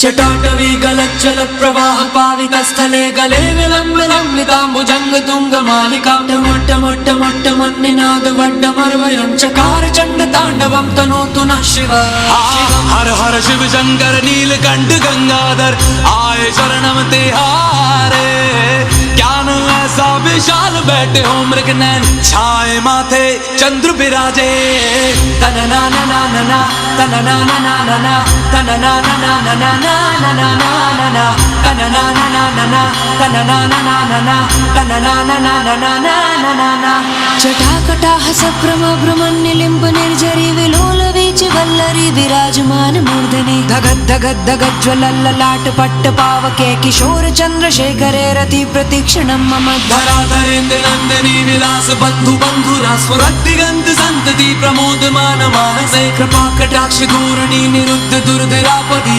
चटाटवी गलज्जल प्रवाह पावित स्थले गले विलम्बिताम्बुजंग तुंग मालिका मोट्ट मोट्ट मोट्ट मन्निनाद वड्डमर्वयं चकार चंड तांडवं तनोतु नः शिव। हर हर शिव शंकर नीलकंठ गंगाधर आए शरणम तिहारे। ज्ञान ऐसा विशाल बैठे हो मृग नैन छाए माथे चंद्र विराजे। तनना ना ना ना ना तनना ना ना ना ना तनना ना ना ना ना ना ना ना ना तनना ना ना ना ना तनना ना ना ना ना तनना ना ना ना ना ना ना ना। जटाकटाह सभ्रम भ्रमण्यलिम्ब निर्जरी विलोल वीच वल्लरी विराजमान मूर्धनि धगद धगद धगद ज्वलल्ललाट पट्ट पावके किशोर चंद्रशेखरे रति प्रतीक्षणं मम धराधरेन्द्र नंदिनी विलास बंधु बंधुरा स्फुरद्दिगंत संतति प्रमोदमान मानसे। कृपा कटाक्ष धोरणी निरुद्ध दुर्धरापदि